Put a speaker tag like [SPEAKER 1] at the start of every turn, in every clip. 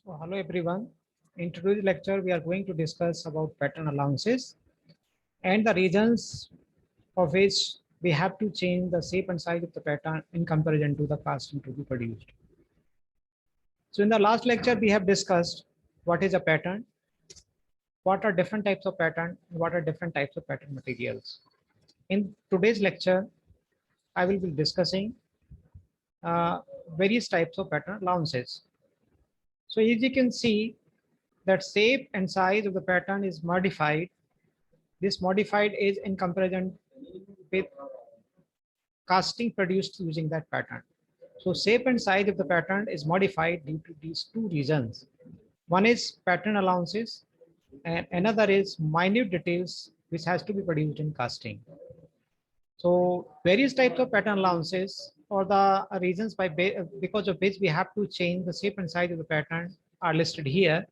[SPEAKER 1] So, hello everyone. In today's lecture, we are going to discuss about pattern allowances and the reasons for which we have to change the shape and size of the pattern in comparison to the casting to be produced. So, in the last lecture, we have discussed what is a pattern, what are different types of pattern, and what are different types of pattern materials. In today's lecture, I will be discussing uh, various types of pattern allowances. So, as you can see, that shape and size of the pattern is modified. This modified is in comparison with casting produced using that pattern. So shape and size of the pattern is modified due to these two reasons. One is pattern allowances and another is minute details which has to be produced in casting. So various types of pattern allowances or the reasons because of which we have to change the shape and size of the pattern are listed here.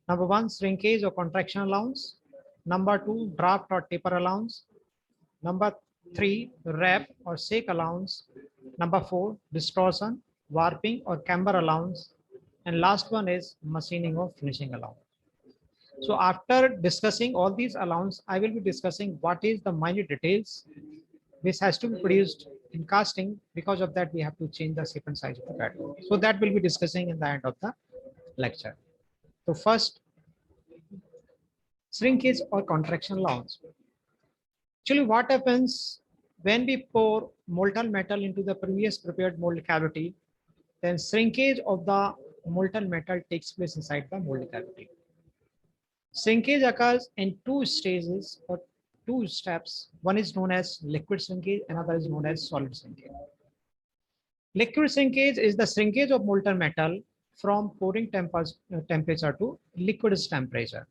[SPEAKER 1] Number one, shrinkage or contraction allowance. Number two, draft or taper allowance. Number three, wrap or shake allowance. Number four, distortion, warping or camber allowance. And last one is machining or finishing allowance. So after discussing all these allowance, I will be discussing what is the minute details which has to be produced in casting. Because of that, we have to change the shape and size of the pattern. So that will be discussing in the end of the lecture. So first, shrinkage or contraction allowance. Actually, what happens when we pour molten metal into the previous prepared mold cavity, then shrinkage of the molten metal takes place inside the mold cavity. Shrinkage occurs in two stages or two steps. One is known as liquid shrinkage, another is known as solid shrinkage. Liquid shrinkage is the shrinkage of molten metal from pouring temperature to liquid temperature.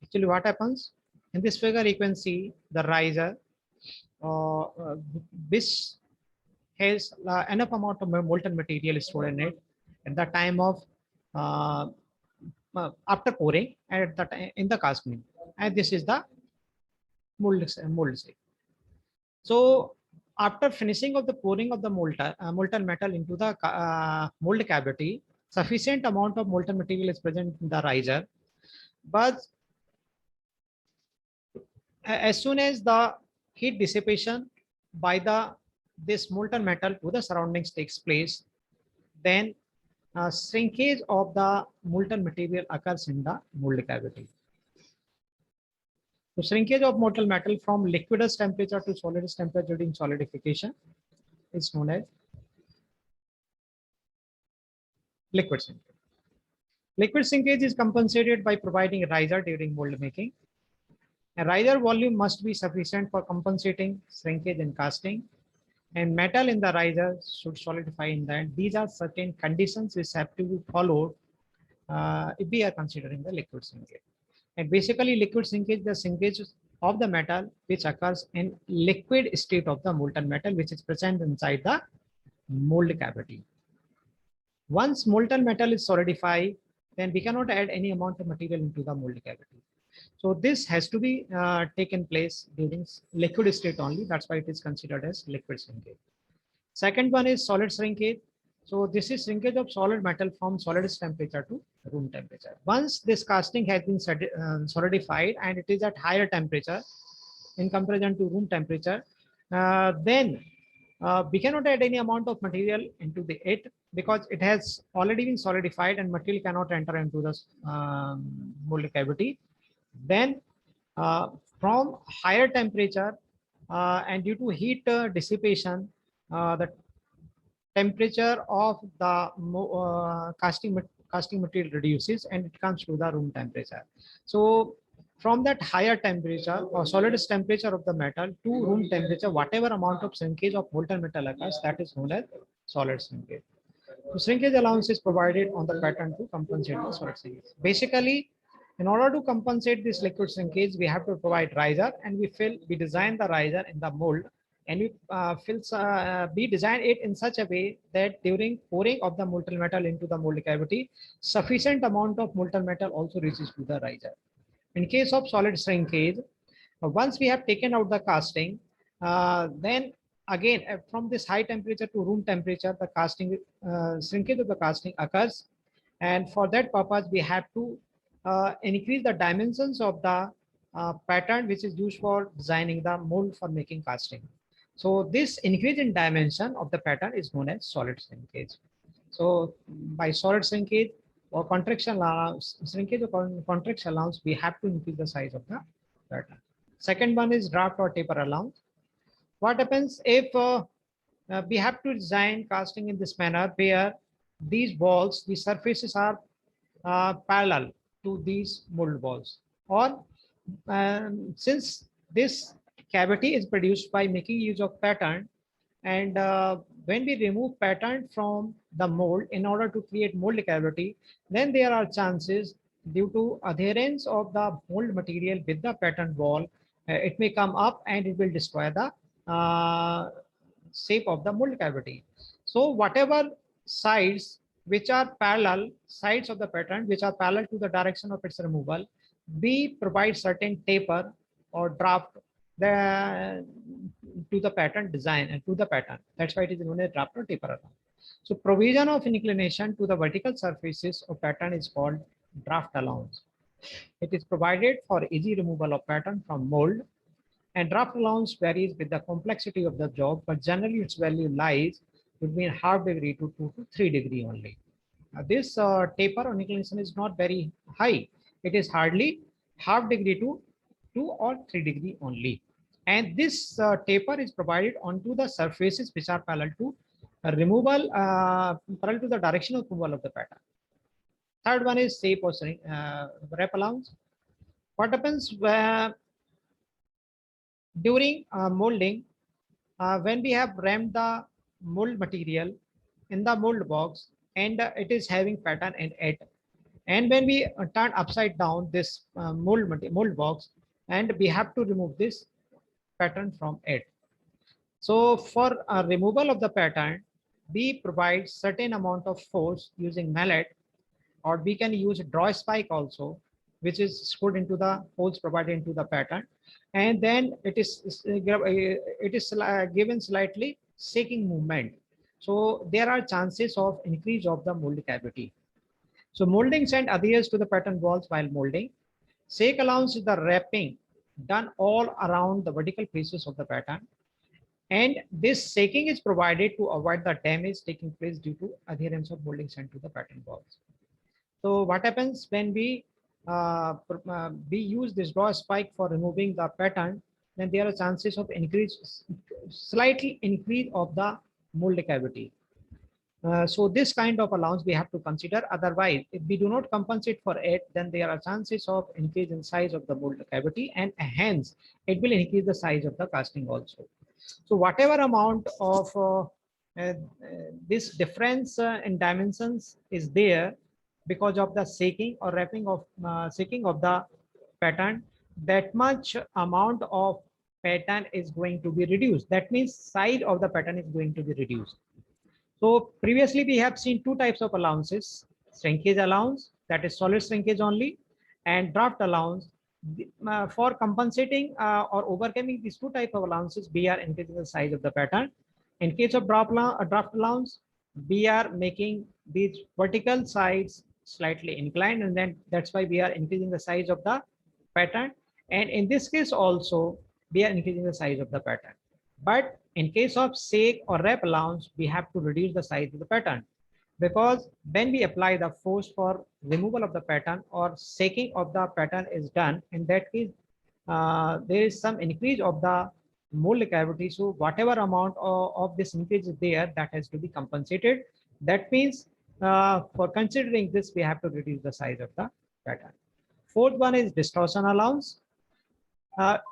[SPEAKER 1] Actually, what happens? In this figure, you can see the riser which has enough amount of molten material stored in it at the time of uh, after pouring and at the time in the casting, and this is the mold state. So after finishing of the pouring of the molten metal into the mold cavity, sufficient amount of molten material is present in the riser, but as soon as the heat dissipation by the this molten metal to the surroundings takes place, then shrinkage of the molten material occurs in the mold cavity. So shrinkage of molten metal from liquidus temperature to solidus temperature during solidification is known as liquid shrinkage. Liquid shrinkage is compensated by providing a riser during mold making. A riser volume must be sufficient for compensating shrinkage in casting, and metal in the riser should solidify in that. These are certain conditions which have to be followed if we are considering the liquid shrinkage. And basically, liquid shrinkage, the shrinkage of the metal which occurs in liquid state of the molten metal which is present inside the mold cavity. Once molten metal is solidified, then we cannot add any amount of material into the mold cavity. So this has to be taken place during liquid state only. That's why it is considered as liquid shrinkage. Second one is solid shrinkage. So this is shrinkage of solid metal from solid temperature to room temperature. Once this casting has been solidified and it is at higher temperature in comparison to room temperature, then we cannot add any amount of material into it because it has already been solidified and material cannot enter into the mold cavity. Then from higher temperature and due to heat dissipation, the temperature of the casting material reduces and it comes to the room temperature. So from that higher temperature or solidus temperature of the metal to room temperature, whatever amount of shrinkage of molten metal occurs, that is known as solid shrinkage. So shrinkage allowance is provided on the pattern to compensate the solid shrinkage. Basically, in order to compensate this liquid shrinkage, we have to provide riser, and we design the riser in the mold, and we design it in such a way that during pouring of the molten metal into the mold cavity, sufficient amount of molten metal also reaches to the riser. In case of solid shrinkage, once we have taken out the casting, then again from this high temperature to room temperature, the casting shrinkage of the casting occurs, And for that purpose, we have to increase the dimensions of the pattern which is used for designing the mold for making casting. So this increase in dimension of the pattern is known as solid shrinkage. So by solid shrinkage or contraction allowance, shrinkage or contraction allowance, we have to increase the size of the pattern. Second one is draft or taper allowance. What happens if we have to design casting in this manner where these walls, the surfaces are parallel to these mold walls, or since this cavity is produced by making use of pattern, and when we remove pattern from the mold in order to create mold cavity, then there are chances due to adherence of the mold material with the pattern wall, it may come up and it will destroy the shape of the mold cavity. So whatever sides which are parallel, sides of the pattern which are parallel to the direction of its removal, we provide certain taper or draft the to the pattern design and to the pattern. That's why it is known as draft or taper allowance. So provision of inclination to the vertical surfaces of pattern is called draft allowance. It is provided for easy removal of pattern from mold, and draft allowance varies with the complexity of the job, but generally its value lies between half degree to 2 to 3 degree only. This taper or inclination is not very high. It is hardly half degree to 2 or 3 degree only. And this taper is provided onto the surfaces which are parallel to removal, parallel to the direction of removal of the pattern. Third one is shape or wrap allowance. What happens during molding, when we have rammed the mold material in the mold box, and it is having pattern in it, and when we turn upside down this mold box, and we have to remove this pattern from it. So for removal of the pattern, we provide certain amount of force using mallet, or we can use draw spike also, which is screwed into the holes provided into the pattern, and then it is given slightly shaking movement. So there are chances of increase of the mold cavity. So molding send adheres to the pattern walls while molding. Shake allows the wrapping done all around the vertical faces of the pattern, and this shaking is provided to avoid the damage taking place due to adherence of molding sent to the pattern walls. So what happens when we use this draw spike for removing the pattern, then there are chances of slightly increase of the mold cavity. So this kind of allowance we have to consider. Otherwise, if we do not compensate for it, then there are chances of increase in size of the mold cavity, and hence it will increase the size of the casting also. So whatever amount of this difference in dimensions is there because of the shaking or wrapping of shaking of the pattern, that much amount of pattern is going to be reduced. That means size of the pattern is going to be reduced. So previously we have seen two types of allowances: shrinkage allowance, that is solid shrinkage only, and draft allowance. For compensating or overcoming these two types of allowances, we are increasing the size of the pattern. In case of draft allowance, we are making these vertical sides slightly inclined, and then that's why we are increasing the size of the pattern. And in this case also, we are increasing the size of the pattern. But in case of shake or wrap allowance, we have to reduce the size of the pattern, because when we apply the force for removal of the pattern or shaking of the pattern is done, in that case, there is some increase of the mold cavity. So whatever amount of this increase is there, that has to be compensated. That means for considering this, we have to reduce the size of the pattern. Fourth one is distortion allowance.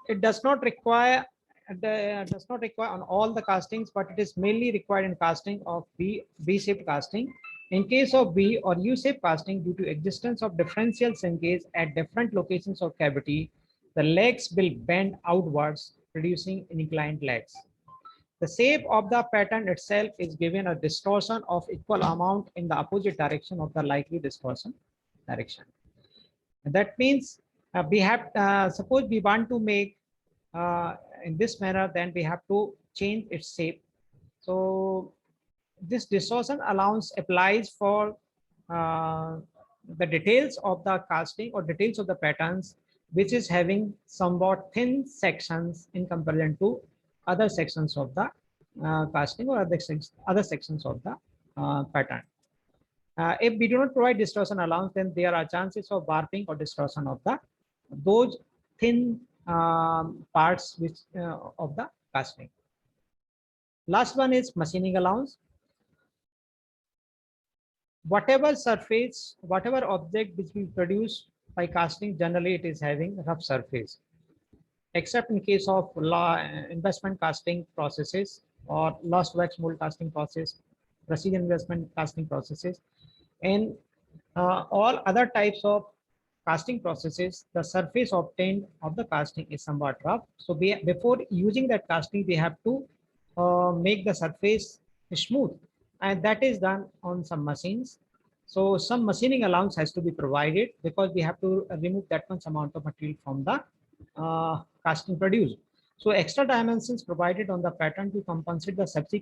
[SPEAKER 1] It does not require on all the castings, but it is mainly required in casting of V-shaped casting. In case of V or U-shaped casting, due to existence of differential shrinkage at different locations of cavity, the legs will bend outwards, producing inclined legs. The shape of the pattern itself is given a distortion of equal amount in the opposite direction of the likely distortion direction. And that means we have, suppose we want to make in this manner, then we have to change its shape. So this distortion allowance applies for the details of the casting or details of the patterns, which is having somewhat thin sections in comparison to other sections of the casting or other sections of the pattern. If we do not provide distortion allowance, then there are chances of warping or distortion of the those thin parts which of the casting. Last one is machining allowance. Whatever surface, whatever object which we produce by casting, generally it is having rough surface, except in case of investment casting processes or lost wax mold casting process, precision investment casting processes, and all other types of casting processes, the surface obtained of the casting is somewhat rough. So before using that casting, we have to make the surface smooth, and that is done on some machines. So some machining allowance has to be provided because we have to remove that much amount of material from the casting produced. So extra dimensions provided on the pattern to compensate the subsequent